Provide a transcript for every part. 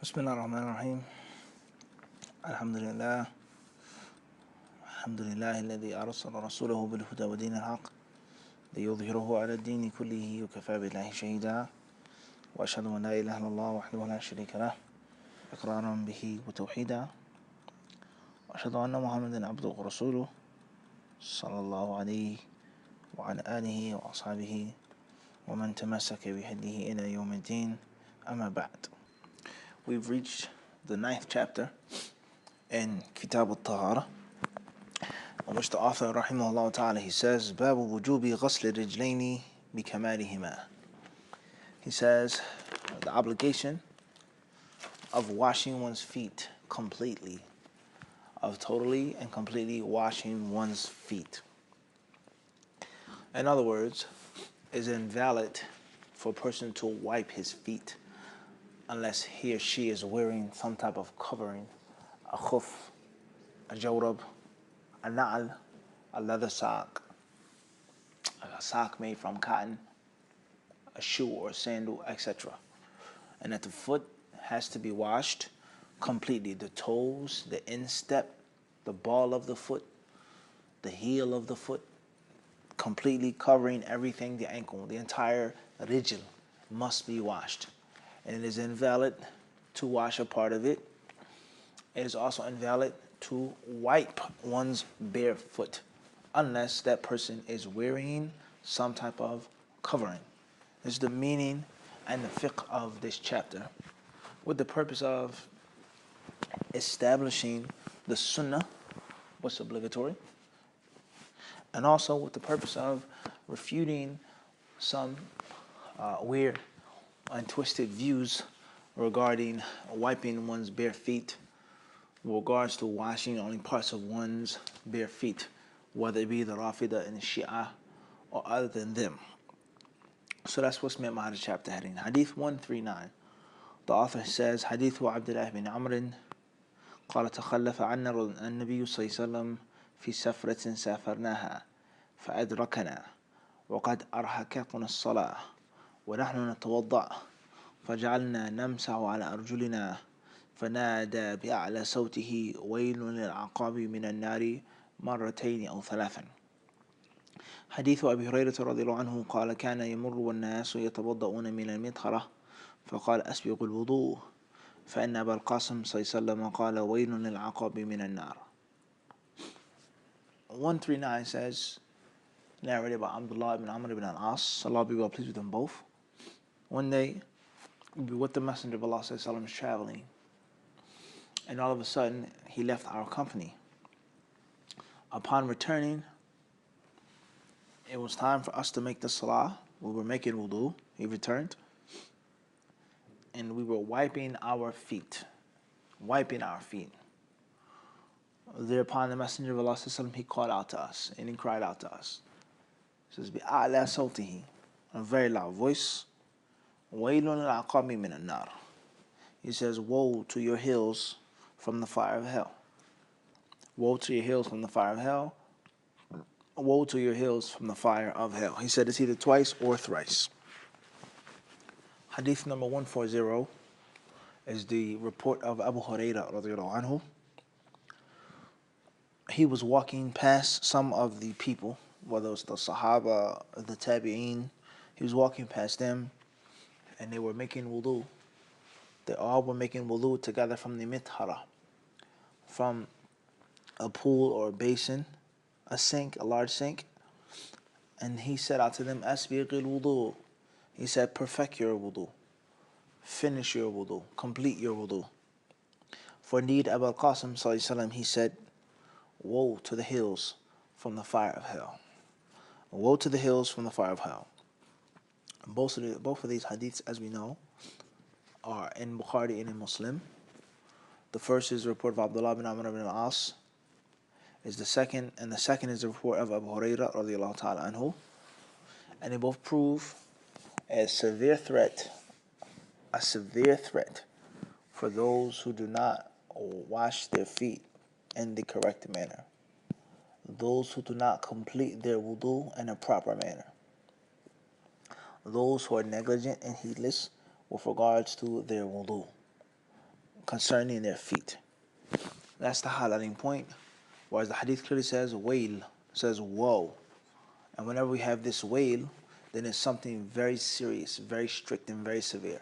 بسم الله الرحمن الرحيم الحمد لله الذي أرسل رسوله بالهدى ودين الحق ليظهره على الدين كله وكفى بالله شهيدا وأشهد أن لا إله إلا الله وحده لا شريك له إقرارا به وتوحيدا وأشهد أن محمدا عبده ورسوله صلى الله عليه وعلى آله وأصحابه ومن تمسك بهديه إلى يوم الدين أما بعد. We've reached the 9th chapter in Kitab al-Tahara, in which the author, rahimahullah ta'ala, he says, باب وجوب غسل الرجلين بكمالهما. He says, the obligation of washing one's feet completely, of totally and completely washing one's feet. In other words, it's invalid for a person to wipe his feet unless he or she is wearing some type of covering, a khuf, a jawrab, a na'al, a leather sock, a sock made from cotton, a shoe or a sandal, etc. And that the foot has to be washed completely. The toes, the instep, the ball of the foot, the heel of the foot, completely covering everything, the ankle, the entire rijl must be washed. And it is invalid to wash a part of it. It is also invalid to wipe one's bare foot unless that person is wearing some type of covering. This is the meaning and the fiqh of this chapter, with the purpose of establishing the sunnah, what's obligatory, and also with the purpose of refuting some weird and twisted views regarding wiping one's bare feet, with regards to washing only parts of one's bare feet, whether it be the Rafida and the Shia or other than them. So that's what's meant by the chapter heading. Hadith 139. The author says, Hadith Abdullah bin Amr قال تخلف عنا النبي صلى الله عليه وسلم في سفرة سافرناها فأدركنا وقد أرهقتنا الصلاة ونحن نتوضأ فجعلنا نمسح على أرجلنا فنادى بأعلى صوته ويل للعقاب من النار مرتين أو ثلاثا. حديث أبي هريرة رضي الله عنه قال كان يمر والناس يتوضؤون من المطهرة فقال أسبغوا الوضوء فإن أبا القاسم صلى الله عليه وسلم قال ويل للعقاب من النار. 139 says, narrated by Abdullah ibn Amr ibn al-As, Allah be well pleased with them both. One day, we were with the Messenger of Allah sallallahu traveling, and all of a sudden, he left our company. Upon returning, it was time for us to make the salah. We were making wudu. He returned, and we were wiping our feet. Thereupon the Messenger of Allah sallallahu he called out to us, and he cried out to us. He says, بِأَعْلَى صَوْتِهِ, in a very loud voice, وَيْلٌ لِلْعَقَابِ مِنَ النَّارِ. He says, woe to your hills from the fire of hell. Woe to your hills from the fire of hell. Woe to your hills from the fire of hell. He said it's either twice or thrice. Hadith number 140 is the report of Abu Hurairah radiallahu anhu. He was walking past some of the people, whether it was the Sahaba, the Tabi'een. He was walking past them, and they were making wudu. They all were making wudu together from the mithara, from a pool or a basin, a sink, a large sink. And he said out to them, Asbiqil wudu. He said, perfect your wudu. Finish your wudu. Complete your wudu. For indeed, Abu al-Qasim sallallahu alayhi wa sallam, he said, woe to the hills from the fire of hell. Woe to the hills from the fire of hell. Both of these hadiths, as we know, are in Bukhari and in Muslim. The first is the report of Abdullah bin Amr ibn al-As, and the second is the report of Abu Hurairah radiallahu ta'ala anhu. And they both prove a severe threat for those who do not wash their feet in the correct manner, those who do not complete their wudu in a proper manner, those who are negligent and heedless with regards to their wudu. concerning their feet. That's the highlighting point. Whereas the hadith clearly says wail, says woe. And whenever we have this wail, then it's something very serious, very strict, and very severe.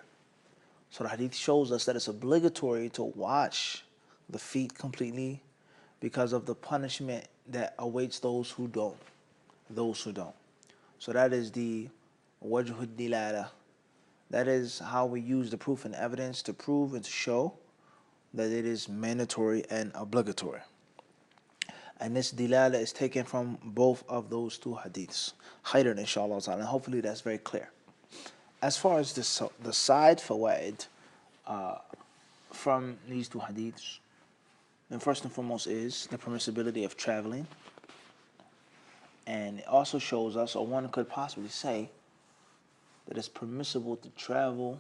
So the hadith shows us that it's obligatory to wash the feet completely because of the punishment that awaits those who don't. Those who don't. So that is the wajhud dilala. That is how we use the proof and evidence to prove and to show that it is mandatory and obligatory. And this dilala is taken from both of those two hadiths. Khairan, inshallah ta'ala. Hopefully that's very clear. As far as the side fawaid from these two hadiths, then first and foremost is the permissibility of traveling. And it also shows us, or one could possibly say, that it's permissible to travel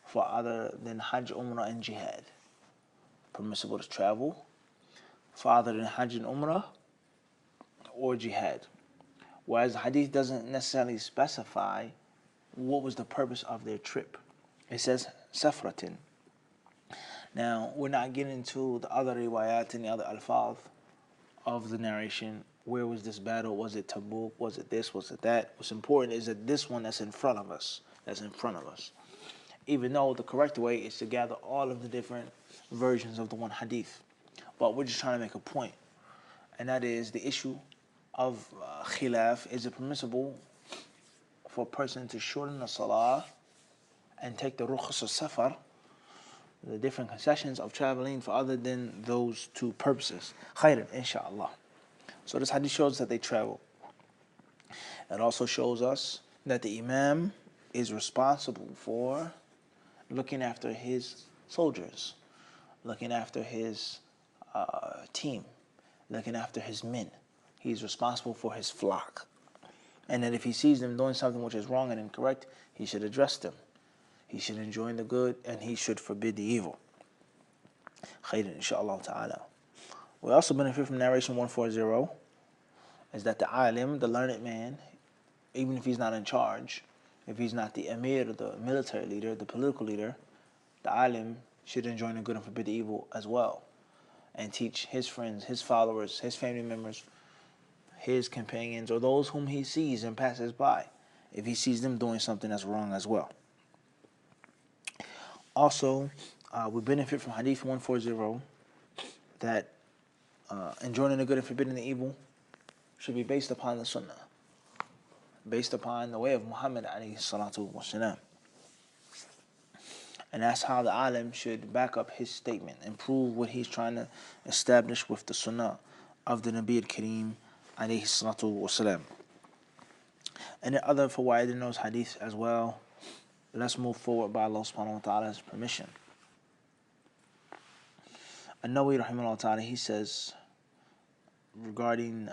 for other than Hajj, Umrah, and Jihad. Permissible to travel for other than Hajj and Umrah or Jihad. Whereas the hadith doesn't necessarily specify what was the purpose of their trip. It says safratin. Now, we're not getting into the other riwayat and the other alfaz of the narration. Where was this battle? Was it Tabuk? Was it this? Was it that? What's important is that this one that's in front of us, even though the correct way is to gather all of the different versions of the one hadith. But we're just trying to make a point, and that is the issue of khilaf. Is it permissible for a person to shorten the salah and take the rukhs of safar, the different concessions of traveling for other than those two purposes? Khairan, inshallah. So this hadith shows that they travel. It also shows us that the imam is responsible for looking after his soldiers, looking after his team, looking after his men. He's responsible for his flock. And that if he sees them doing something which is wrong and incorrect, he should address them. He should enjoin the good and he should forbid the evil. Khairan, inshaAllah ta'ala. We also benefit from narration 140 is that the alim, the learned man, even if he's not in charge, if he's not the emir, the military leader, the political leader, the alim should enjoin the good and forbid the evil as well, and teach his friends, his followers, his family members, his companions, or those whom he sees and passes by, if he sees them doing something that's wrong as well. Also, we benefit from Hadith 140 that enjoining the good and forbidding the evil should be based upon the Sunnah, based upon the way of Muhammad alayhi salatu wasalam. And that's how the alim should back up his statement and prove what he's trying to establish with the Sunnah of the Nabi al-Kareem alayhi salatu wasalam. And the other fawaid in those hadiths as well. Let's move forward by Allah subhanahu wa ta'ala's permission. An-Nawawi rahimahullah ta'ala, he says regarding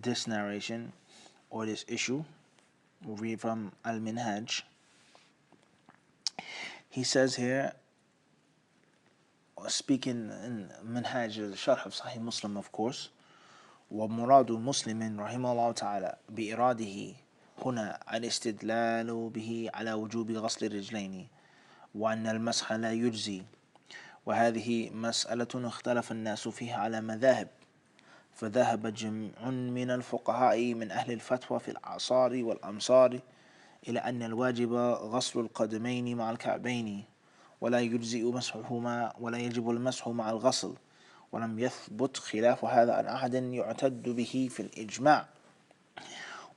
this narration or this issue, we'll read from Al-Minhaj. He says here, speaking in Minhaj, the Sharh of Sahih Muslim, of course, ومراد مسلم رحمه الله تعالى بإراده هنا الاستدلال به على وجوب غسل الرجلين وأن المسح لا يجزي، وهذه مسألة اختلف الناس فيها على مذاهب، فذهب جمع من الفقهاء من أهل الفتوى في الأعصار والأمصار إلى أن الواجب غسل القدمين مع الكعبين ولا يجزئ مسحهما ولا يجب المسح مع الغسل، ولم يثبت خلاف هذا عن أحد يعتد به في الإجماع.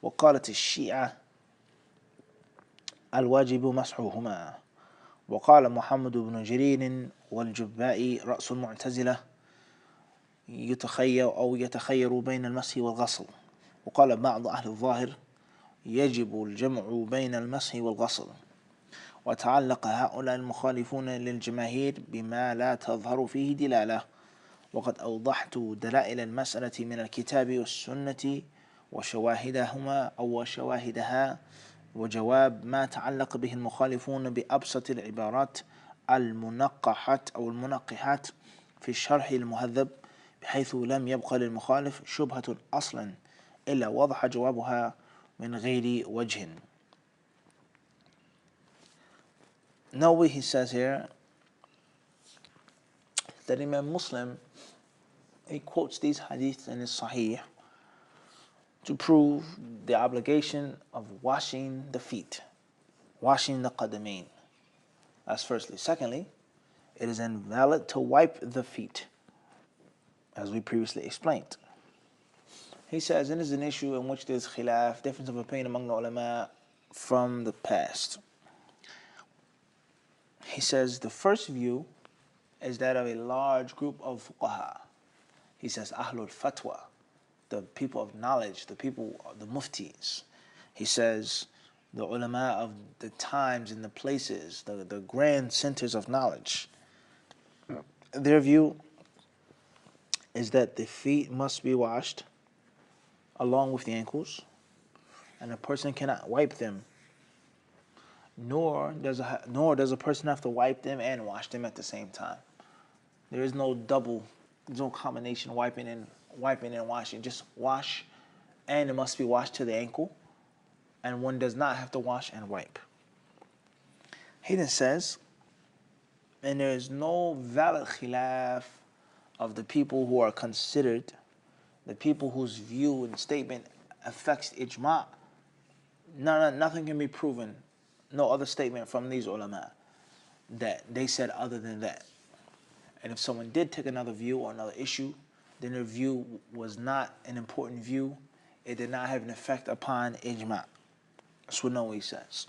وقالت الشيعة الواجب مسحهما، وقال محمد بن جرير والجبائي رأس المعتزلة يتخير بين المسح والغسل، وقال بعض أهل الظاهر يجب الجمع بين المسح والغسل. وتعلق هؤلاء المخالفون للجماهير بما لا تظهر فيه دلالة، وقد أوضحت دلائل المسألة من الكتاب والسنة وشواهدهما أو وشواهدها، وجواب ما تعلق به المخالفون بأبسط العبارات المنقحات أو المنقحات في الشرح المهذب، بحيث لم يبقى للمخالف شبهة أصلا إلا وضح جوابها من غير وجه. No way, he says here, that Imam Muslim, he quotes these hadiths in his Sahih to prove the obligation of washing the feet, washing the qadamain. That's firstly. Secondly, it is invalid to wipe the feet, as we previously explained. He says, and this is an issue in which there's khilaf, difference of opinion among the ulama from the past. He says the first view is that of a large group of fuqaha. He says ahlul fatwa, the people of knowledge, the muftis. He says the ulama of the times and the places, the grand centers of knowledge. Their view is that the feet must be washed along with the ankles, and a person cannot wipe them, nor does a person have to wipe them and wash them at the same time. There is no there's no combination wiping and washing. Just wash, and it must be washed to the ankle, and one does not have to wash and wipe. He then says, and there is no valid khilaf of the people who are considered the people whose view and statement affects ijma'. Nothing can be proven, no other statement from these ulama that they said other than that. And if someone did take another view or another issue, then their view was not an important view. It did not have an effect upon ijma'. That's what Nawawi says.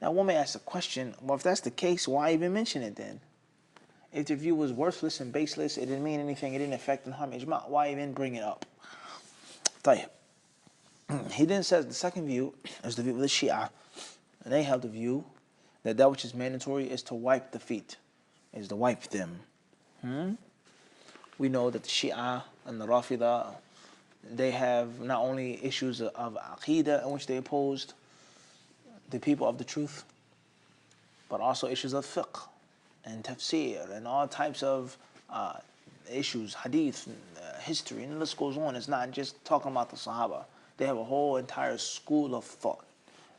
Now one may ask the question, well, if that's the case, why even mention it then? If the view was worthless and baseless, it didn't mean anything, it didn't affect and harm ijma', why even bring it up? طيب. He then says the second view is the view of the Shia. And they have the view that which is mandatory is to wipe the feet, is to wipe them. We know that the Shia and the Rafida, they have not only issues of Aqidah in which they opposed the people of the truth, but also issues of fiqh and tafsir and all types of issues, hadith, history, and the list goes on. It's not just talking about the Sahaba. They have a whole entire school of thought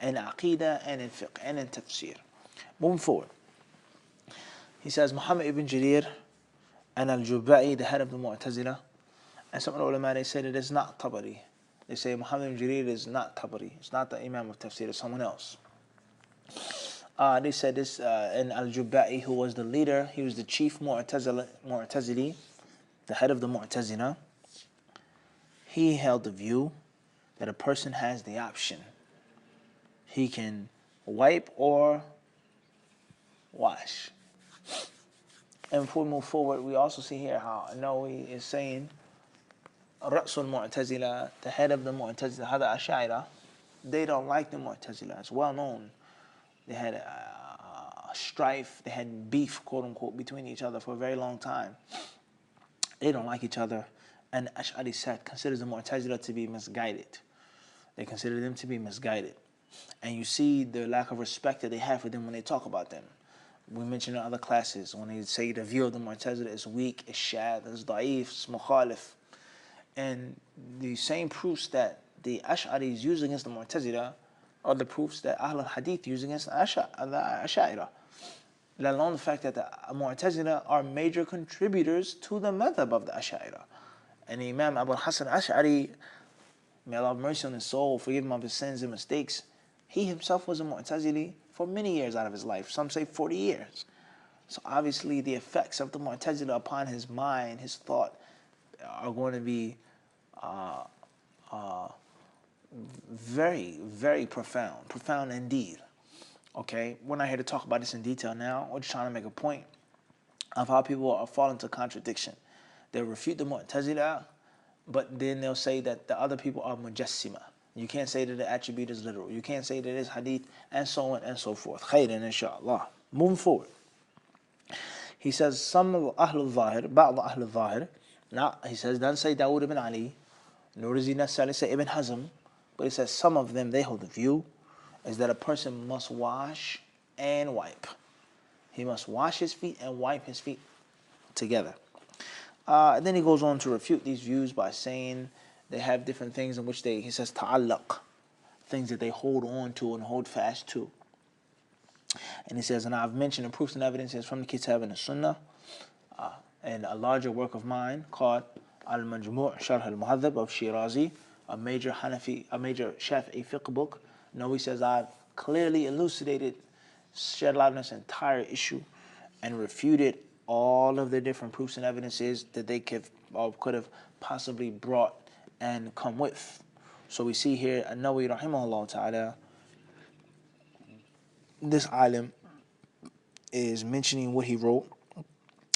in Aqidah and in fiqh and in tafsir. Moving forward, he says Muhammad ibn Jarir and al-Jubai, the head of the Mu'tazila, and some of the ulama, they say that it's not Tabari. They say Muhammad ibn Jarir is not Tabari. It's not the Imam of tafsir, it's someone else. They said this, and al-Jubai, who was the leader, he was the chief Mu'tazili, the head of the Mu'tazila. He held the view that a person has the option. He can wipe or wash. And before we move forward, we also see here how Nawawi is saying Ra'sul Mu'tazila, the head of the Mu'tazila, Hada Ash'ira, they don't like the Mu'tazila. It's well known. They had a strife, they had beef, quote unquote, between each other for a very long time. They don't like each other. And Ash'ari sect considers the Mu'tazila to be misguided. They consider them to be misguided. And you see the lack of respect that they have for them when they talk about them. We mentioned in other classes, when they say the view of the Mu'tazila is weak, is shad, is da'if, is mukhalif. And the same proofs that the Ash'aris use against the Mu'tazila are the proofs that Ahl al-Hadith use against the Ash'ira. Let alone the fact that the Mu'tazila are major contributors to the madhab of the Ash'ira. And Imam Abu Hasan Ash'ari, may Allah have mercy on his soul, forgive him of his sins and mistakes, he himself was a Mu'tazili for many years out of his life, some say 40 years. So obviously the effects of the Mu'tazila upon his mind, his thought, are going to be very, very profound indeed. Okay, we're not here to talk about this in detail now. We're just trying to make a point of how people are falling into contradiction. They'll refute the Mu'tazila, but then they'll say that the other people are mujassima. You can't say that the attribute is literal. You can't say that it's hadith, and so on and so forth. Khairan, inshallah. Moving forward. He says, some of Ahlul Zahir, Ba'd Ahlul Zahir, now he says, doesn't say Dawood ibn Ali, nor does he necessarily say Ibn Hazm, but he says some of them, they hold the view, is that a person must wash and wipe. He must wash his feet and wipe his feet together. And then he goes on to refute these views by saying they have different things in which he says ta'allaq, things that they hold on to and hold fast to. And he says, and I've mentioned the proofs and evidences from the Kitab and the Sunnah. in a larger work of mine called Al-Majmu' Sharh al-Muhadhab of Shirazi, a major Shafi'i fiqh book. He says, I've clearly elucidated, shed light on this entire issue, and refuted all of the different proofs and evidences that they could have possibly brought and come with. So we see here, An-Nawawi rahimahullah ta'ala, this alim is mentioning what he wrote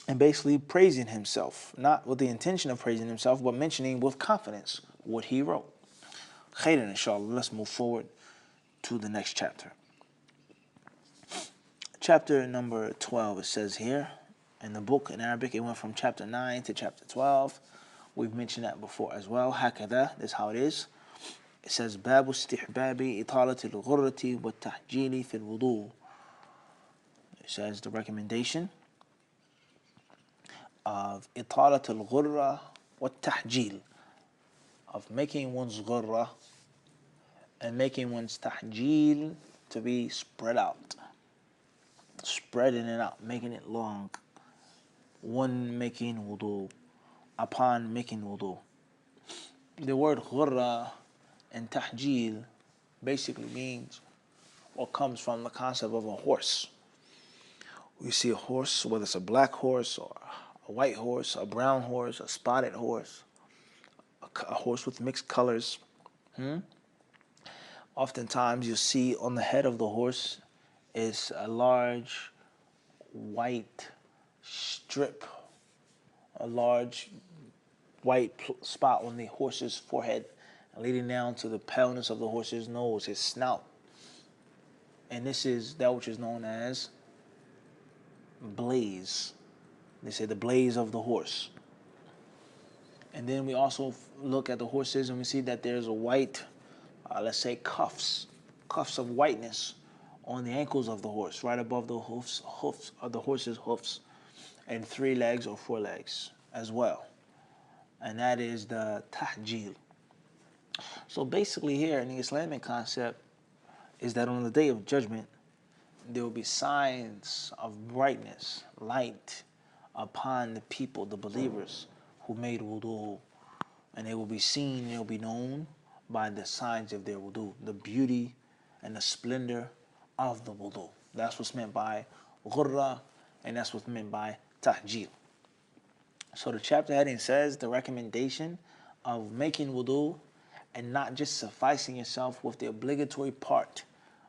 and basically praising himself, not with the intention of praising himself, but mentioning with confidence what he wrote. Khairan, inshallah. Let's move forward to the next chapter. Chapter number 12, it says here, in the book in Arabic, it went from chapter 9 to chapter 12. We've mentioned that before as well. Hakada, that's how it is. It says, Babu istihbabi italati al-ghurrati wa tahjili fil wudu. It says the recommendation of italat al-ghurra wa tahjil, of making one's ghurra and making one's tahjil to be spread out. Spreading it out, making it long. One making wudu, upon making wudu. The word ghurra and tahjil basically means what comes from the concept of a horse. We see a horse, whether it's a black horse or a white horse, a brown horse, a spotted horse, a horse with mixed colors. Oftentimes you see on the head of the horse is a large white strip, a large white spot on the horse's forehead, leading down to the paleness of the horse's nose, his snout. And this is that which is known as blaze. They say the blaze of the horse. And then we also look at the horses and we see that there's a white, let's say cuffs of whiteness on the ankles of the horse, right above the hoofs of the horse's hoofs, and 3 legs or 4 legs as well. And that is the tahjil. So basically here in the Islamic concept is that on the Day of Judgment, there will be signs of brightness, light, upon the people, the believers who made wudu. And they will be seen, they will be known by the signs of their wudu, the beauty and the splendor of the wudu. That's what's meant by ghurra, and that's what's meant by tahjil. So the chapter heading says the recommendation of making wudu and not just sufficing yourself with the obligatory part,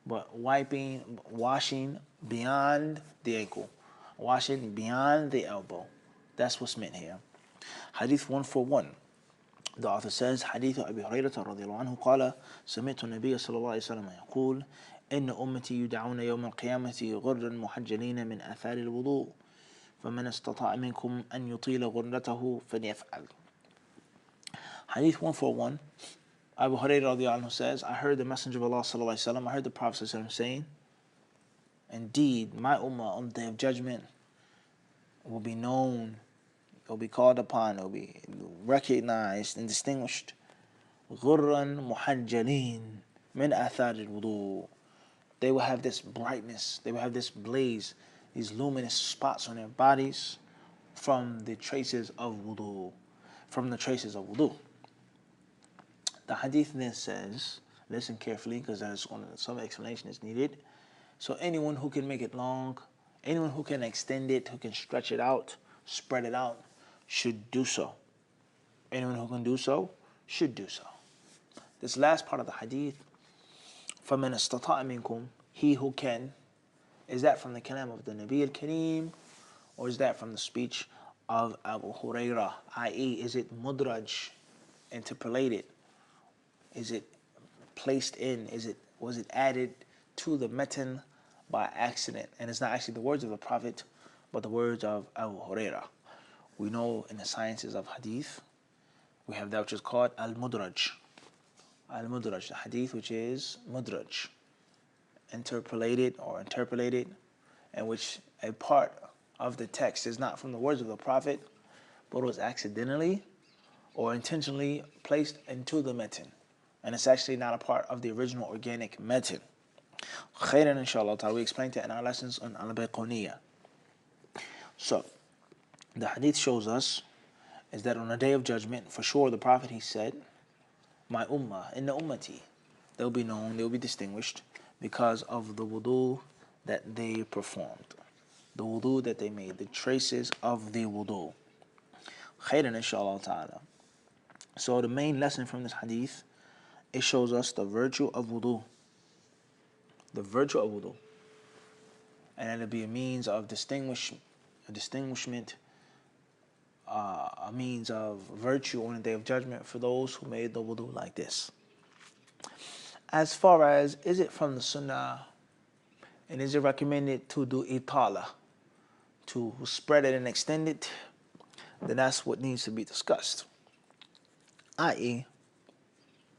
but washing beyond the ankle, washing beyond the elbow. That's what's meant here. Hadith 141. The author says, Hadith Abi Hurairah radiyallahu anhu قال سمعت النبي صلى الله عليه وسلم يقول إن أمتي يدعون يوم القيامة غرا محجلين من آثار الوضوء فمن استطاع منكم أن يطيل غرته فليفعل. Hadith 141. Abu Hurairah radiyallahu anhu says, I heard the Messenger of Allah sallallahu alaihi wasallam, I heard the Prophet sallallahu alaihi wasallam saying, indeed, my ummah on the Day of Judgment will be known, it will be called upon, it will be recognized and distinguished. غُرًّا مُحَجَّلِينَ مِنْ آثَارِ الْوُضُوءِ. They will have this brightness, they will have this blaze, these luminous spots on their bodies from the traces of wudu. From the traces of wudu. The hadith then says, listen carefully because some explanation is needed. So anyone who can make it long, anyone who can extend it, who can stretch it out, spread it out, should do so. Anyone who can do so, should do so. This last part of the hadith, فَمَنْ اسْتَطَاعَ مِنْكُمْ, he who can, is that from the kalam of the Nabi al-Kareem, or is that from the speech of Abu Hurairah, i.e. is it mudraj, interpolated? Is it placed in? Was it added to the matan by accident? And it's not actually the words of the Prophet, but the words of Abu Hurairah. We know in the sciences of hadith, we have that which is called al-mudraj. Al-mudraj, the hadith which is mudraj, interpolated, in which a part of the text is not from the words of the Prophet, but was accidentally or intentionally placed into the matan. And it's actually not a part of the original organic matan. Khairan inshallah ta'ala, we explained it in our lessons on al-Bayquniyah. So, The hadith shows us is that on the day of judgment, for sure the Prophet, he said, my ummah, inna ummati, they'll be known, they'll be distinguished because of the wudu that they performed, the wudu that they made, the traces of the wudu. Khairan inshallah ta'ala. So the main lesson from this hadith, it shows us the virtue of wudu. The virtue of wudu. And it'll be a means of distinguishment, a means of virtue on the day of judgment for those who made the wudu like this. As far as, is it from the sunnah, and is it recommended to do itala, to spread it and extend it, then that's what needs to be discussed. I.e.,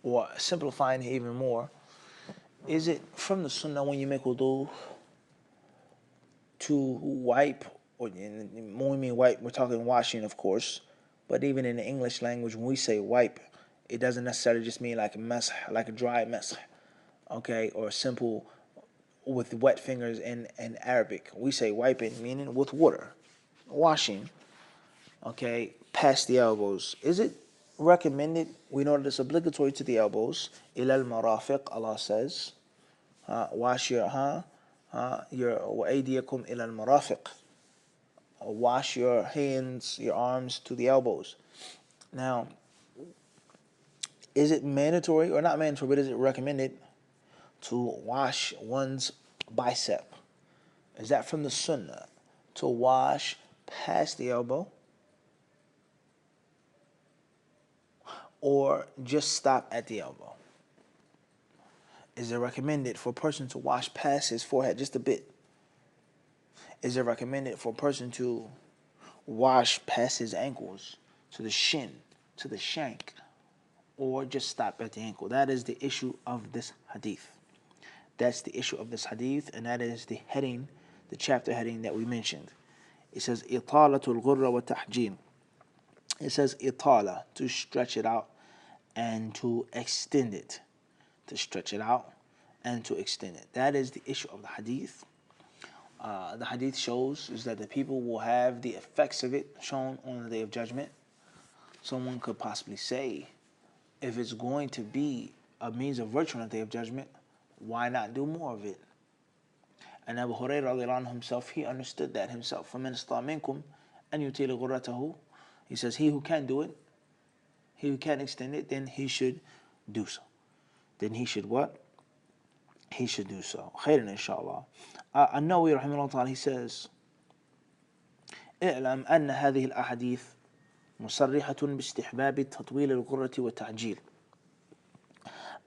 or simplifying it even more, is it from the sunnah when you make wudu to wipe, or when we mean wipe, we're talking washing, of course, but even in the English language, when we say wipe, it doesn't necessarily just mean like a masah, like a dry masah, okay, or simple with wet fingers in Arabic. We say wiping, meaning with water, washing, okay, past the elbows. Is it recommended? We know that it's obligatory to the elbows. Ilal marafiq, Allah says, wash your وَأَيْدِيَكُمْ إِلَى الْمَرَافِقِ, wash your hands, your arms to the elbows. Now, is it mandatory or not mandatory, but is it recommended to wash one's bicep? Is that from the sunnah, to wash past the elbow, or just stop at the elbow? Is it recommended for a person to wash past his forehead just a bit? Is it recommended for a person to wash past his ankles, to the shin, to the shank, or just stop at the ankle? That is the issue of this hadith. That's the issue of this hadith, and that is the heading, the chapter heading that we mentioned. It says, إِطَالَةُ الْغُرَّ وَتَحْجِيلٌ. It says, إِطَالَة, to stretch it out and to extend it. To stretch it out and to extend it. That is the issue of the hadith. The hadith shows is that the people will have the effects of it shown on the day of judgment. Someone could possibly say, if it's going to be a means of virtue on the day of judgment, why not do more of it? And Abu Hurairah himself, he understood that himself. فَمَنْ اسْتَطَاعَ مِنْكُمْ أَنْ يُطِيلَ غُرَّتَهُ. He says, he who can do it, he who can extend it, then he should do so. Then he should what? He should do so. Khairan inshallah. An-Nawawi rahimahullah ta'ala, he says, اعلم أن هذه الأحاديث مصرحة باستحباب تطويل الغرة والتعجيل.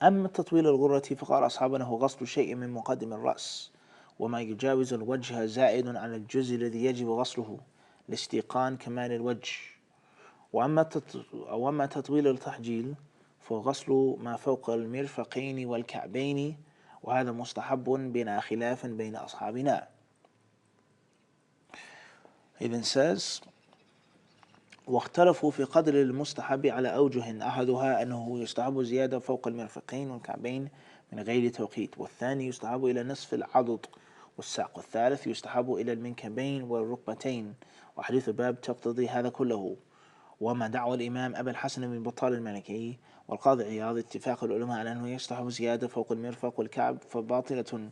أما تطويل الغرة فقال أصحابنا هو غسل شيء من مقدم الرأس، وما يجاوز الوجه زائد على الجزء الذي يجب غسله لاستيقان كمال الوجه. وأما تطويل التحجيل فغسل ما فوق المرفقين والكعبين، وهذا مستحب بلا خلاف بين أصحابنا. He then says, واختلفوا في قدر المستحب على أوجه، أحدها أنه يستحب زيادة فوق المرفقين والكعبين من غير توقيت، والثاني يستحب إلى نصف العضد والساق، والثالث يستحب إلى المنكبين والركبتين، وحديث الباب تقتضي هذا كله. وما دعوى الإمام أبا الحسن بن بطال المالكي والقاضي عياض اتفاق العلماء على أنه يستحب زيادة فوق المرفق والكعب فباطلة،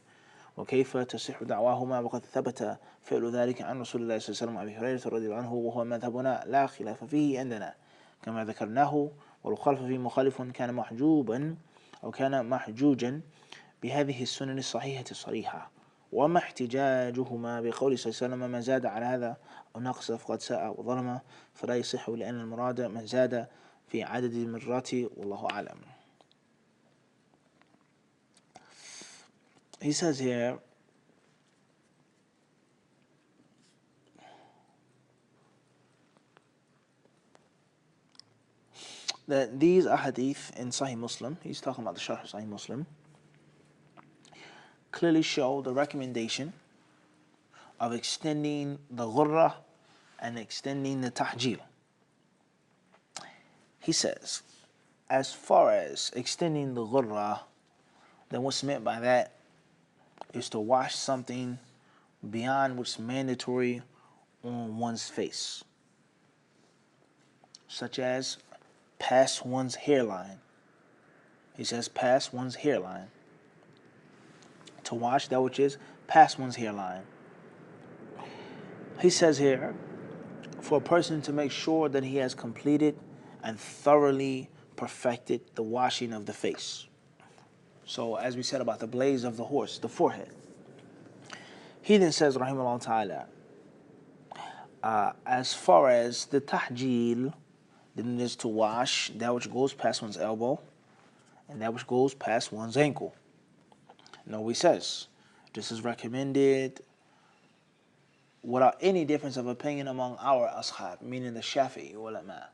وكيف تصح دعواهما وقد ثبت فعل ذلك عن رسول الله صلى الله عليه وسلم أبي هريرة رضي الله عنه، وهو مذهبنا لا خلاف فيه عندنا كما ذكرناه، والخلف فيه مخالف كان محجوبا أو كان محجوجا بهذه السنن الصحيحة الصريحة. وما احتجاجهما بقول صلى الله عليه وسلم من زاد على هذا أو نقص فقد ساء وظلم، فلا يصح لأن المراد من زاد في عدد المرات والله أعلم. He says here, that these ahadith in Sahih Muslim, he's talking about the Sharh of Sahih Muslim, clearly show the recommendation of extending the ghurrah and extending the tahjil. He says, as far as extending the ghurrah, then what's meant by that is to wash something beyond what's mandatory on one's face. such as past one's hairline. He says past one's hairline. To wash that which is past one's hairline. He says here, for a person to make sure that he has completed and thoroughly perfected the washing of the face. So as we said about the blades of the horse, the forehead. He then says, rahimahullah ta'ala, as far as the tahjeel, then it is to wash that which goes past one's elbow and that which goes past one's ankle. No, he says, this is recommended without any difference of opinion among our ashab, meaning the Shafi'i ulama.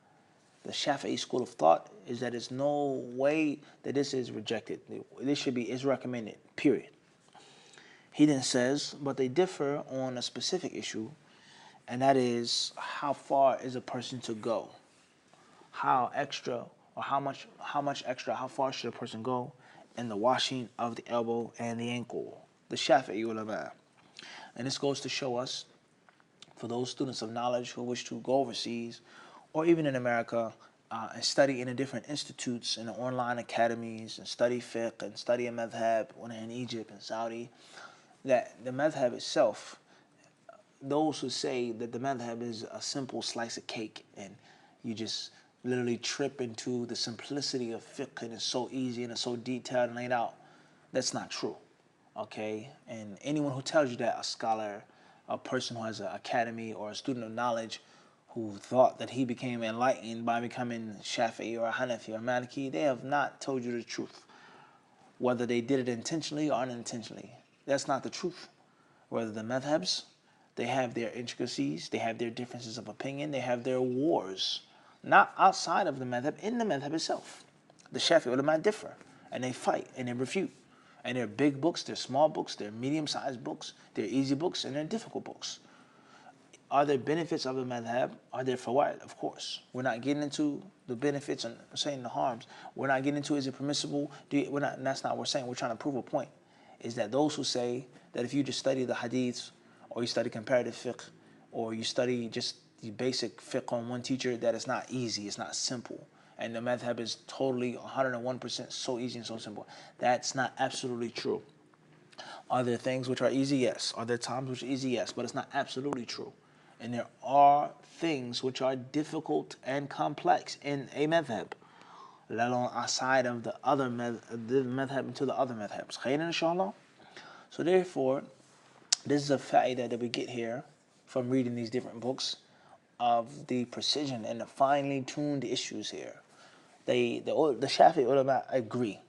The Shafi'i school of thought is that there's no way that this is rejected. This should be, is recommended, period. He then says, but they differ on a specific issue, and that is how far is a person to go? How extra, or how much extra, how far should a person go in the washing of the elbow and the ankle? The Shafi'i ulama. And this goes to show us, for those students of knowledge who wish to go overseas, or even in America, and study in the different institutes and online academies, and study fiqh and study a madhab when in Egypt and Saudi, that the madhab itself, those who say that the madhab is a simple slice of cake and you just literally trip into the simplicity of fiqh and it's so easy and it's so detailed and laid out, that's not true, okay? And anyone who tells you that, a scholar, a person who has an academy or a student of knowledge who thought that he became enlightened by becoming Shafi'i or Hanafi or Maliki, they have not told you the truth. Whether they did it intentionally or unintentionally, that's not the truth. Whether the madhabs, they have their intricacies, they have their differences of opinion, they have their wars, not outside of the madhab, in the madhab itself. The Shafi'i ulama differ, and they fight, and they refute. And they're big books, they're small books, they're medium-sized books, they're easy books, and they're difficult books. Are there benefits of the madhab? Are there fawaid? Of course. We're not getting into the benefits and saying the harms. We're not getting into, is it permissible? That's not what we're saying. We're trying to prove a point. Is that those who say that if you just study the hadiths, or you study comparative fiqh, or you study just the basic fiqh on one teacher, that it's not easy, it's not simple. And the madhab is totally 101% so easy and so simple. That's not absolutely true. Are there things which are easy? Yes. Are there times which are easy? Yes. But it's not absolutely true. And there are things which are difficult and complex in a madhab, let alone outside of the other madhab into the other madhabs. Khayran, inshallah. So therefore, this is a fa'idah that we get here from reading these different books of the precision and the finely tuned issues here. The Shafi'i ulama agree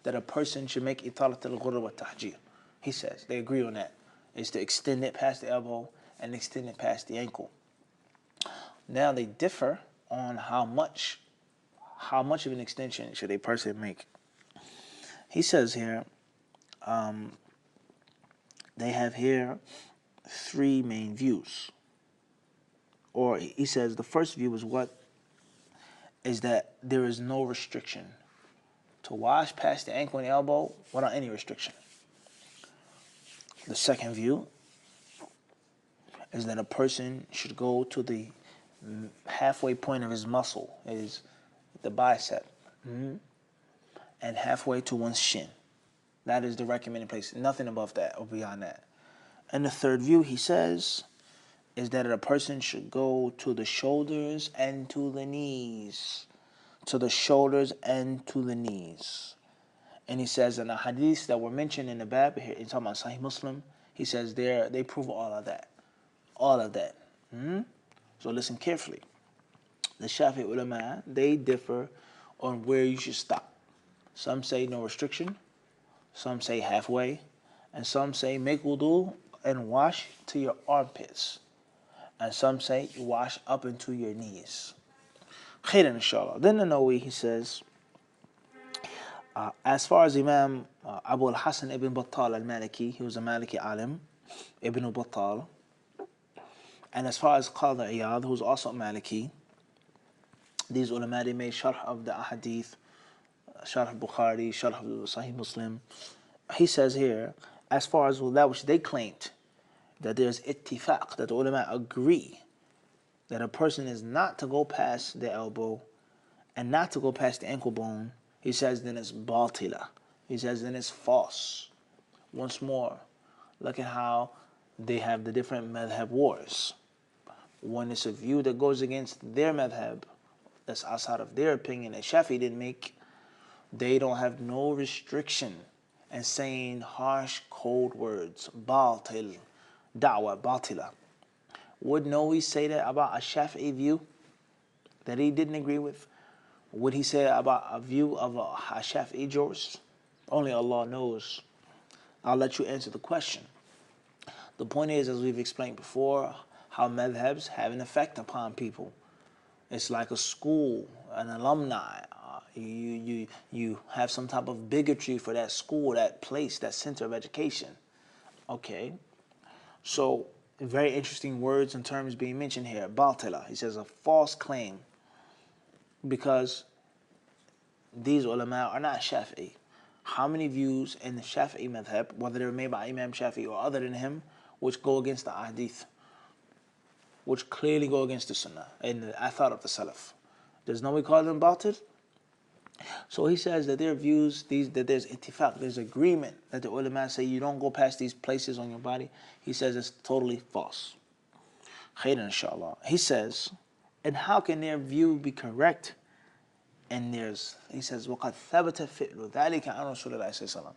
that a person should make italat al-ghurr wa tahjir. He says they agree on that. Is to extend it past the elbow and extend it past the ankle. Now they differ on how much of an extension should a person make. He says here, they have here three main views. Or he says the first view is what? Is that there is no restriction to wash past the ankle and the elbow without any restriction. The second view is that a person should go to the halfway point of his muscle, is the bicep, and halfway to one's shin. That is the recommended place, nothing above that or beyond that. And the third view, he says, is that a person should go to the shoulders and to the knees. To the shoulders and to the knees. And he says in the hadiths that were mentioned in the bab, here he's talking about Sahih Muslim, he says they prove all of that. All of that. So listen carefully. The Shafi'i ulama, they differ on where you should stop. Some say no restriction, some say halfway, and some say make wudu and wash to your armpits. And some say you wash up into your knees. Khairan, inshallah. Then the Nawawi, he says, as far as Imam Abu al-Hasan ibn Battal al-Maliki, he was a Maliki alim, Ibn Battal. And as far as Qadi Iyad, who's also a Maliki, these ulama, they made sharh of the Hadith, sharh Bukhari, sharh Sahih Muslim. He says here, as far as that which they claimed, that there's ittifaq, that the ulama agree that a person is not to go past the elbow and not to go past the ankle bone, he says then it's batila. He says then it's false. Once more, look at how they have the different madhab wars. When it's a view that goes against their madhab, that's outside of their opinion, that Shafi didn't make, they don't have no restriction in saying harsh, cold words. Batil, da'wah, batila. Would Nawawi say that about a Shafi'i view that he didn't agree with? Would he say about a view of a Shafi'i jurist? Only Allah knows. I'll let you answer the question. The point is, as we've explained before, how madhabs have an effect upon people. It's like a school, an alumni. You have some type of bigotry for that school, that place, that center of education. Okay, so very interesting words and terms being mentioned here. Batila, he says a false claim, because these ulama are not Shafi'i. How many views in the Shafi'i madhab, whether they're made by Imam Shafi'i or other than him, which go against the hadith, which clearly go against the sunnah and the athar of the salaf? Does nobody call them batil? So he says that their views, that there's ittifaq, there's agreement, that the ulama say you don't go past these places on your body. He says it's totally false. Khairan inshallah. He says, and how can their view be correct? And he says, وَقَدْ ثَبَتَ فِعْلُ ذَلِكَ عَنْ رَسُولِ اللَّهِ صَلَّى اللَّهُ عَلَيْهِ وَسَلَّمَ.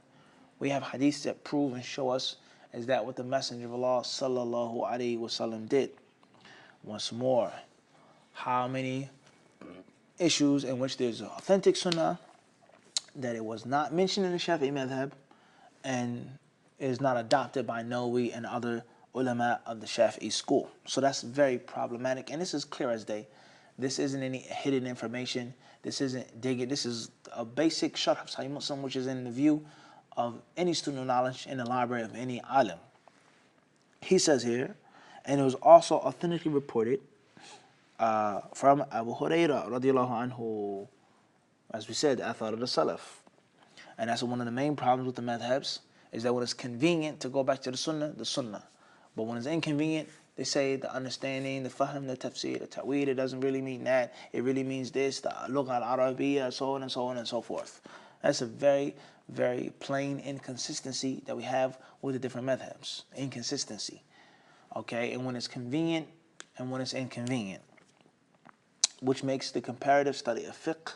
We have hadiths that prove and show us is that what the Messenger of Allah sallallahu alaihi wasallam did. Once more, how many issues in which there's authentic sunnah that it was not mentioned in the Shafi'i madhab and is not adopted by Nawawi and other ulama of the Shafi'i school. So that's very problematic, and this is clear as day. This isn't any hidden information. This isn't digging. This is a basic sharh of Sahih Muslim, which is in the view of any student of knowledge in the library of any alim. He says here, and it was also authentically reported from Abu Hurairah radiallahu anhu, as we said, the athar of the salaf. And that's one of the main problems with the madhabs, is that when it's convenient to go back to the sunnah. But when it's inconvenient, they say the understanding, the fahm, the tafsir, the ta'weed, it doesn't really mean that. It really means this, the lugha al-arabiya, so on and so on and so forth. That's a very, very plain inconsistency that we have with the different madhabs. Inconsistency. Okay, and when it's convenient and when it's inconvenient, which makes the comparative study of fiqh,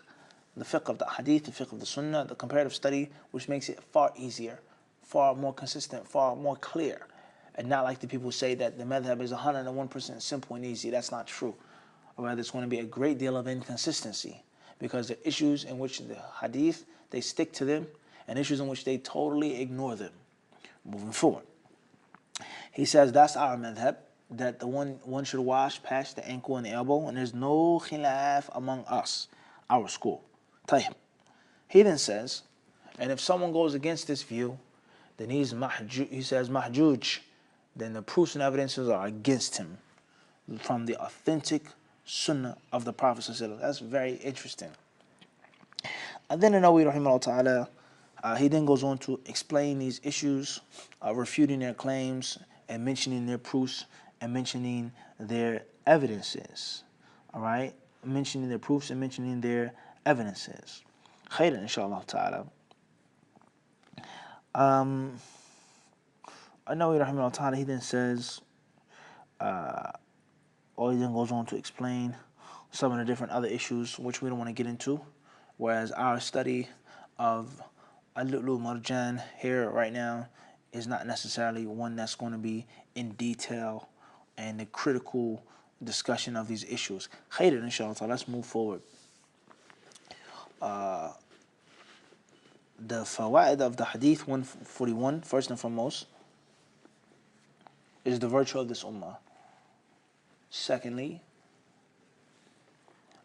the fiqh of the hadith, the fiqh of the sunnah, the comparative study, which makes it far easier, far more consistent, far more clear. And not like the people say that the madhab is 101% simple and easy. That's not true. Or rather, it's going to be a great deal of inconsistency, because the issues in which the hadith, they stick to them, and issues in which they totally ignore them. Moving forward, he says that's our madhab, that the one should wash past the ankle and the elbow, and there's no khilaf among us, our school. Tayyib. He then says, and if someone goes against this view, then he says mahjuj, then the proofs and evidences are against him from the authentic sunnah of the Prophet ﷺ. That's very interesting. And then Nawawi rahimahullah ta'ala, he then goes on to explain these issues, refuting their claims and mentioning their proofs and mentioning their evidences. All right? Mentioning their proofs and mentioning their evidences. Khairan inshallah ta'ala. Nawawi rahimahullah ta'ala, he then says, or he then goes on to explain some of the different other issues which we don't want to get into, whereas our study of wal-Marjan here right now is not necessarily one that's going to be in detail and the critical discussion of these issues. Khairan inshallah ta'ala, let's move forward. The fawaid of the hadith 141, first and foremost, is the virtue of this ummah. Secondly,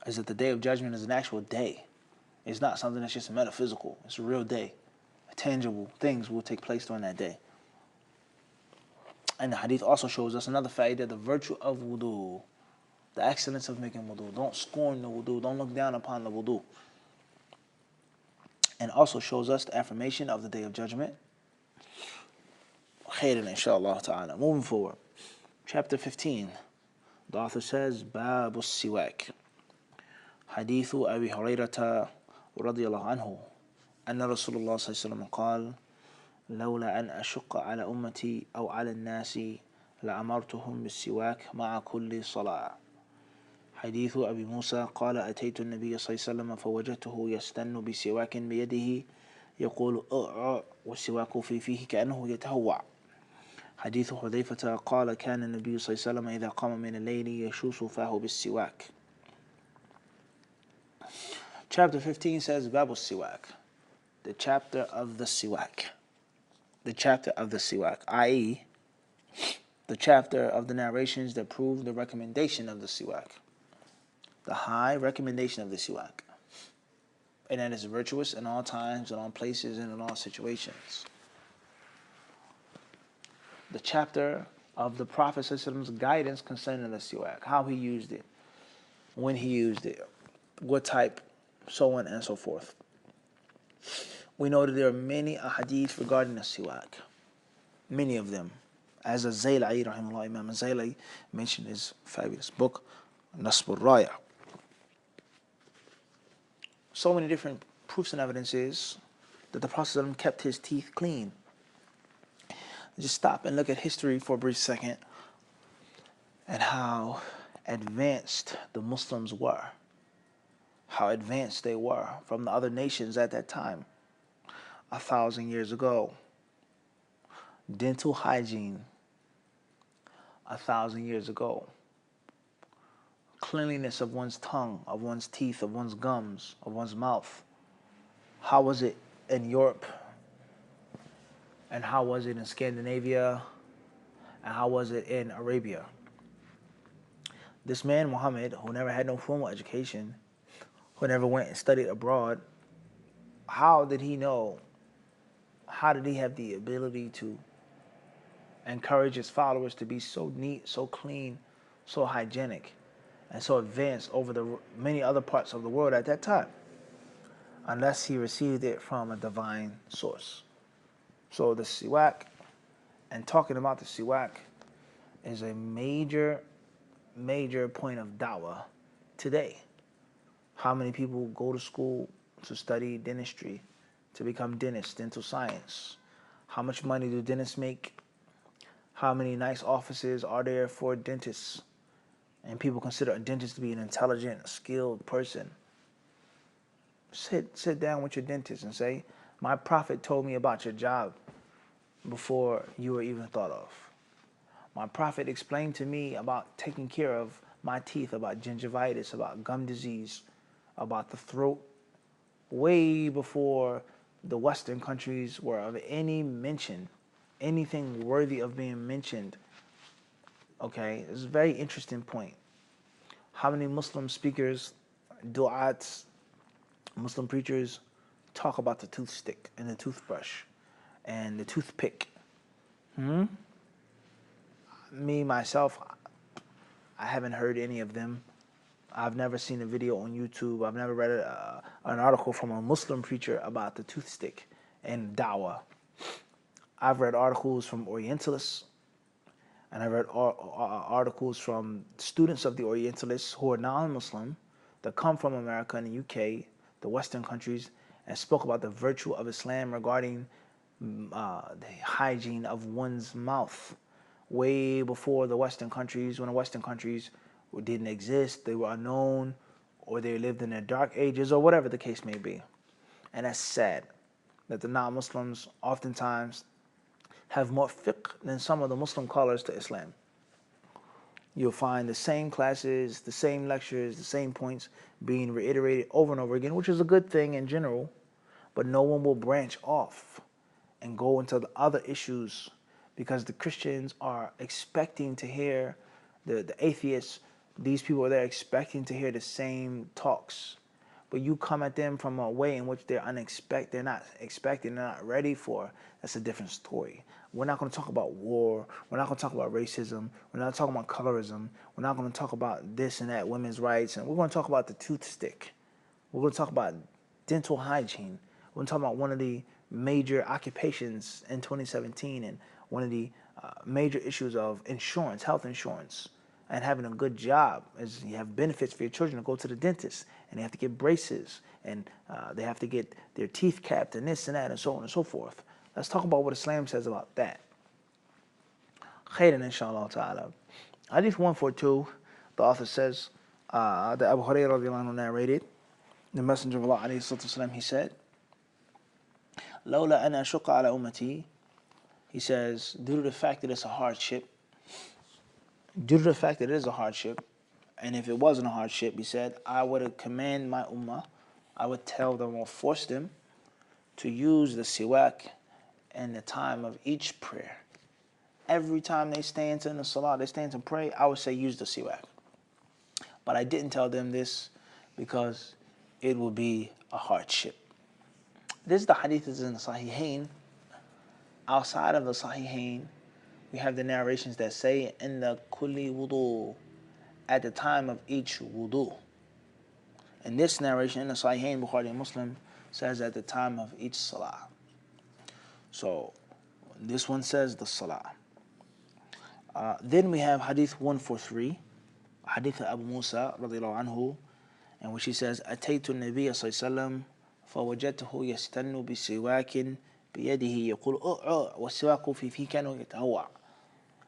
is that the day of judgment is an actual day. It's not something that's just metaphysical. It's a real day. Tangible things will take place during that day. And the hadith also shows us another fa'idah, the virtue of wudu, the excellence of making wudu. Don't scorn the wudu. Don't look down upon the wudu. And also shows us the affirmation of the day of judgment. Khairan inshallah ta'ala. Moving forward. Chapter 15. The author says, Bab al-Siwak. Hadithu Abi Hurayrata radiyallahu anhu. أن رسول الله صلى الله عليه وسلم قال لولا أن أشق على أمتي أو على الناس لأمرتهم بالسواك مع كل صلاة. حديث أبي موسى قال أتيت النبي صلى الله عليه وسلم فوجدته يستن بسواك بيده يقول والسواك في فيه كأنه يتهوع. حديث حذيفة قال كان النبي صلى الله عليه وسلم إذا قام من الليل يشوص فاه بالسواك. Chapter 15 says Bab al-Siwak, the chapter of the Siwak. The chapter of the Siwak, i.e., the chapter of the narrations that prove the recommendation of the Siwak. The high recommendation of the Siwak. And that is virtuous in all times, in all places, and in all situations. The chapter of the Prophet's guidance concerning the Siwak, how he used it, when he used it, what type, so on and so forth. We know that there are many ahadith regarding the Siwak. Many of them. As Az-Zayla'i, rahimahullah, Imam Az-Zayla'i mentioned his fabulous book, Nasb al-Raya. So many different proofs and evidences that the Prophet kept his teeth clean. Just stop and look at history for a brief second and how advanced the Muslims were. How advanced they were from the other nations at that time. 1,000 years ago. Dental hygiene. 1,000 years ago. Cleanliness of one's tongue, of one's teeth, of one's gums, of one's mouth. How was it in Europe? And how was it in Scandinavia? And how was it in Arabia? This man, Muhammad, who never had no formal education, who never went and studied abroad, how did he know? How did he have the ability to encourage his followers to be so neat, so clean, so hygienic, and so advanced over the many other parts of the world at that time? Unless he received it from a divine source. So the Siwak, and talking about the Siwak, is a major point of da'wah today. How many people go to school to study dentistry, to become dentists, dental science? How much money do dentists make? How many nice offices are there for dentists? And people consider a dentist to be an intelligent, skilled person. Sit down with your dentist and say, my prophet told me about your job before you were even thought of. My prophet explained to me about taking care of my teeth, about gingivitis, about gum disease, about the throat, way before the Western countries were of any mention, anything worthy of being mentioned. Okay, it's a very interesting point. How many Muslim speakers, du'ats, Muslim preachers talk about the toothstick and the toothbrush and the toothpick? Me, myself, I haven't heard any of them. I've never seen a video on YouTube. I've never read an article from a Muslim preacher about the toothstick and da'wah. I've read articles from Orientalists, and I've read articles from students of the Orientalists who are non-Muslim that come from America and the UK, the Western countries, and spoke about the virtue of Islam regarding the hygiene of one's mouth. Way before the Western countries, when the Western countries didn't exist, they were unknown, or they lived in their dark ages, or whatever the case may be. And that's sad that the non-Muslims oftentimes have more fiqh than some of the Muslim callers to Islam. You'll find the same classes, the same lectures, the same points being reiterated over and over again, which is a good thing in general, but no one will branch off and go into the other issues, because the Christians are expecting to hear, the atheists, these people are there expecting to hear the same talks. But you come at them from a way in which they're unexpected, they're not expecting, they're not ready for. That's a different story. We're not going to talk about war. We're not going to talk about racism. We're not talking about colorism. We're not going to talk about this and that, women's rights. And we're going to talk about the toothstick. We're going to talk about dental hygiene. We're going to talk about one of the major occupations in 2017 and one of the major issues of insurance, health insurance. and having a good job, as you have benefits for your children to go to the dentist, and they have to get braces, and they have to get their teeth capped, and this and that, and so on and so forth. Let's talk about what Islam says about that. Khairan, inshallah ta'ala. Hadith 142, the author says, that Abu Hurairah radiallahu anhu narrated, the Messenger of Allah alayhi salatu wasalam, he said, لولا أن أشق على أمتي, he says, due to the fact that it's a hardship, and if it wasn't a hardship, he said, I would command my ummah, I would tell them or force them to use the siwak in the time of each prayer. Every time they stand in the salah, they stand to pray, I would say use the siwak. But I didn't tell them this because it would be a hardship. This is the hadith is in the Sahihain. Outside of the Sahihain, we have the narrations that say, in the kulli wudu, at the time of each wudu. And this narration in the Sahihain, Bukhari and Muslim, says at the time of each salah. So, this one says the salah. Then we have hadith 143, hadith of Abu Musa, radiallahu anhu, in which he says, أتيت النبي صلى الله عليه وسلم فوجدته يستن بسواك بيده يقول والسواك في فيه كانوا يتهوع.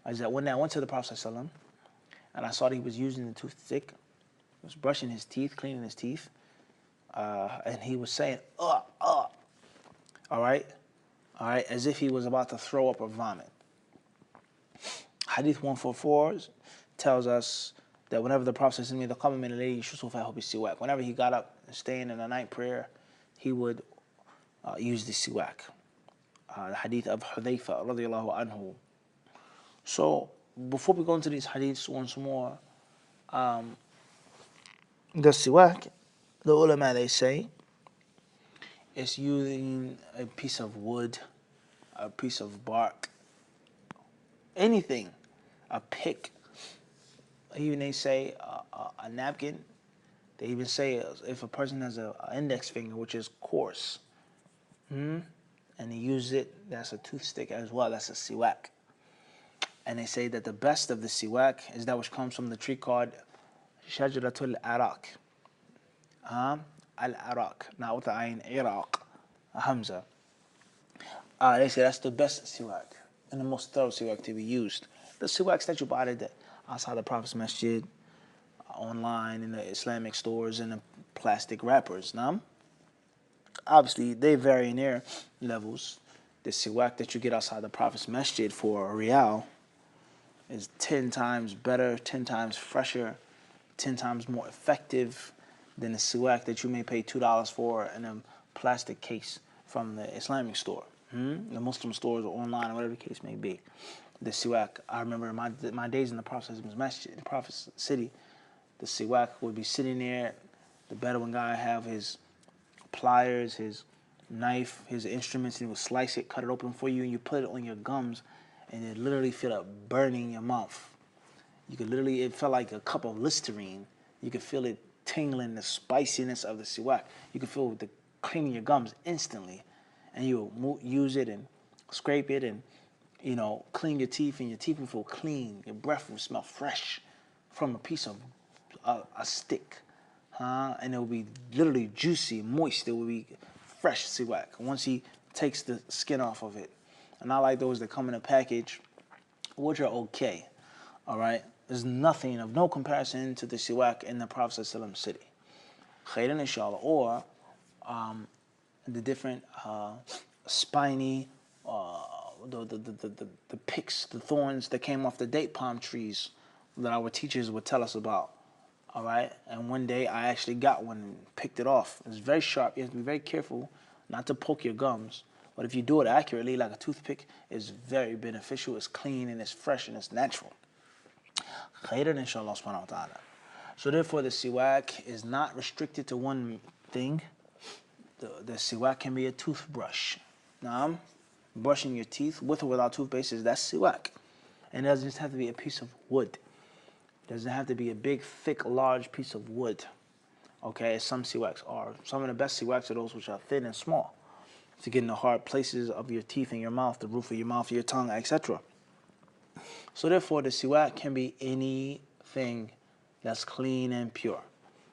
Is that when I went to the Prophet صلى الله عليه وسلم, and I saw that he was using the toothpick, he was brushing his teeth, cleaning his teeth, and he was saying, all right, as if he was about to throw up or vomit. Hadith 144 tells us that whenever the Prophet says, whenever he got up and staying in the night prayer, he would use the siwak. The hadith of Hudayfa radiallahu anhu. So, before we go into these hadiths once more, the siwak, the ulama, they say, is using a piece of wood, a piece of bark, anything, a pick. Even they say a napkin. They even say if a person has an index finger, which is coarse, and he uses it, that's a toothstick as well, that's a siwak. And they say that the best of the siwak is that which comes from the tree called Shajaratul Arak. Al-Arak, not with the ayn, Iraq, Hamza. They say that's the best siwak and the most thorough siwak to be used. The siwaks that you buy outside the Prophet's masjid, online, in the Islamic stores, in the plastic wrappers. Now, obviously, they vary in their levels. The siwak that you get outside the Prophet's masjid for a riyal is 10 times better, 10 times fresher, 10 times more effective than the siwak that you may pay $2 for in a plastic case from the Islamic store, the Muslim stores or online or whatever the case may be. The siwak, I remember my days in the Prophet's masjid, the Prophet's city, the siwak would be sitting there, the Bedouin guy have his pliers, his knife, his instruments, and he would slice it, cut it open for you, and you put it on your gums, and it literally feel like burning your mouth. You could literally, it felt like a cup of Listerine. You could feel it tingling, the spiciness of the siwak. You could feel the cleaning your gums instantly. And you would use it and scrape it and, clean your teeth, and your teeth will feel clean. Your breath will smell fresh from a piece of a stick. And it will be literally juicy, moist. It will be fresh siwak once he takes the skin off of it. And I like those that come in a package, which are okay. All right? There's nothing of no comparison to the siwak in the Prophet's city. Khairan, inshallah. Or the different spiny, the picks, the thorns that came off the date palm trees that our teachers would tell us about. All right? And one day I actually got one and picked it off. It's very sharp. You have to be very careful not to poke your gums. But if you do it accurately, like a toothpick, it's very beneficial. It's clean and it's fresh and it's natural. Khairan, inshallah subhanahu wa ta'ala. So therefore, the siwak is not restricted to one thing. The siwak can be a toothbrush. Now, brushing your teeth with or without toothpaste, that's siwak. And it doesn't just have to be a piece of wood. It doesn't have to be a big, thick, large piece of wood. Okay, as some siwaks are. Some of the best siwaks are those which are thin and small, to get in the hard places of your teeth and your mouth, the roof of your mouth, your tongue, etc. So therefore, the siwak can be any thing that's clean and pure.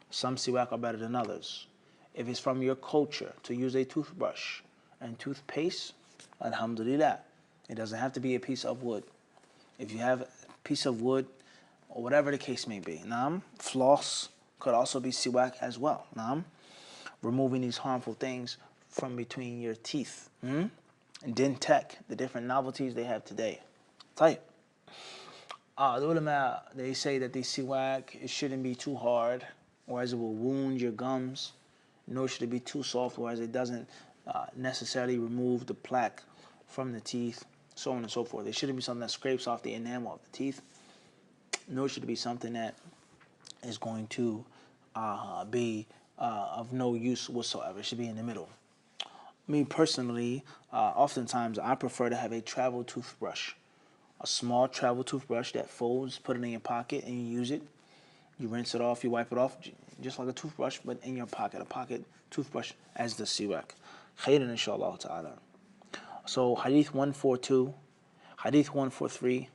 Some siwak are better than others. If it's from your culture to use a toothbrush and toothpaste, alhamdulillah. It doesn't have to be a piece of wood. If you have a piece of wood, or whatever the case may be, floss could also be siwak as well. Removing these harmful things from between your teeth. Dentec, the different novelties they have today. Type. The ulama, they say that the siwak, it shouldn't be too hard, or as it will wound your gums, nor should it be too soft, whereas it doesn't necessarily remove the plaque from the teeth, so on and so forth. It shouldn't be something that scrapes off the enamel of the teeth, nor should it be something that is going to be of no use whatsoever. It should be in the middle. Me personally, oftentimes I prefer to have a travel toothbrush. A small travel toothbrush that folds, put it in your pocket, and you use it. You rinse it off, you wipe it off, just like a toothbrush, but in your pocket. A pocket toothbrush as the siwak. Khairan inshallah ta'ala. So Hadith 142, Hadith 143,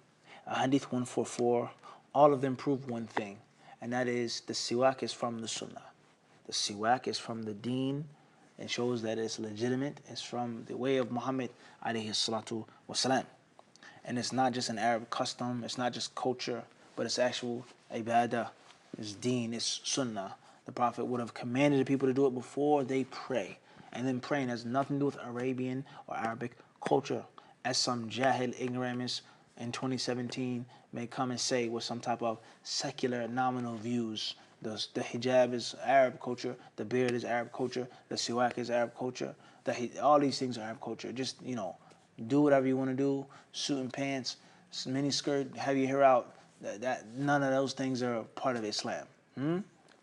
Hadith 144, all of them prove one thing, and that is the siwak is from the sunnah. The siwak is from the deen, and shows that it's legitimate. It's from the way of Muhammad alayhi salatu wasalam. And it's not just an Arab custom, it's not just culture, but it's actual ibadah, it's deen, it's sunnah. The Prophet would have commanded the people to do it before they pray. And then praying has nothing to do with Arabian or Arabic culture, as some jahil ignoramus in 2017 may come and say with some type of secular nominal views. The hijab is Arab culture, the beard is Arab culture, the siwak is Arab culture, all these things are Arab culture. Just, do whatever you want to do, suit and pants, mini skirt, have your hair out. None of those things are part of Islam.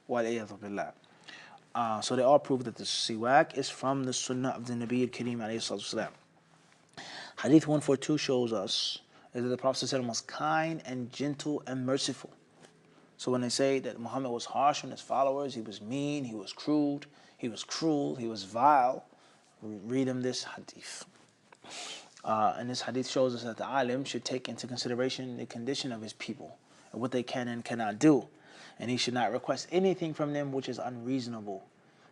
Wal-iyadhu billah. So they all prove that the siwak is from the sunnah of the Nabi al-Kareem alayhi salatu wasalam. Hadith 142 shows us that the Prophet was kind and gentle and merciful. So when they say that Muhammad was harsh on his followers, he was mean, he was crude, he was cruel, he was vile, read him this hadith. And this hadith shows us that the alim should take into consideration the condition of his people and what they can and cannot do. And he should not request anything from them which is unreasonable.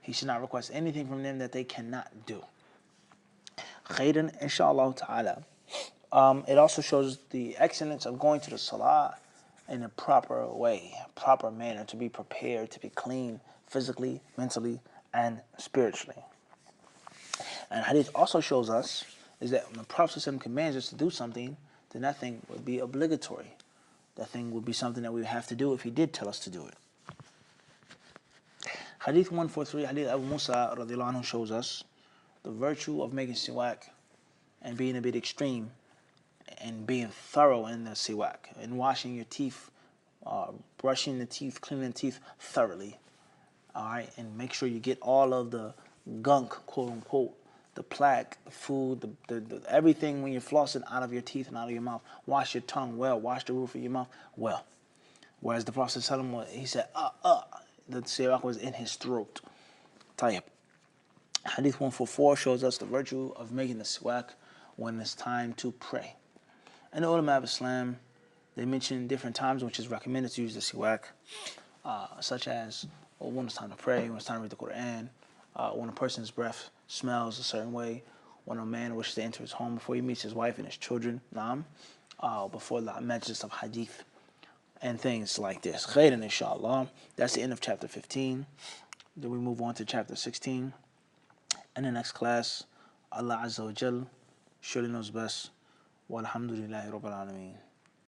He should not request anything from them that they cannot do. Khairan, inshallah ta'ala. It also shows the excellence of going to the salah in a proper way, proper manner, to be prepared, to be clean physically, mentally, and spiritually. And hadith also shows us is that when the Prophet commands us to do something, then that thing would be obligatory. That thing would be something that we would have to do if he did tell us to do it. Hadith 143, Hadith Abu Musa radiallahu anhu shows us the virtue of making siwak and being a bit extreme and being thorough in the siwak and washing your teeth, brushing the teeth, cleaning the teeth thoroughly. All right, and make sure you get all of the gunk, quote unquote, the plaque, the food, the everything when you're flossing out of your teeth and out of your mouth. Wash your tongue well, wash the roof of your mouth well. Whereas the Prophet he said, the siwak was in his throat. Tayyib. Hadith 144 shows us the virtue of making the siwak when it's time to pray. And the ulama of Islam, they mention different times which is recommended to use the siwak, such as when it's time to pray, when it's time to read the Quran, when a person's breath smells a certain way, when a man wishes to enter his home before he meets his wife and his children, before the majlis of hadith, and things like this. Khairan, inshallah. That's the end of chapter 15. Then we move on to chapter 16. In the next class, Allah Azza wa Jal surely knows best. Walhamdulillahi Rabbil Alameen.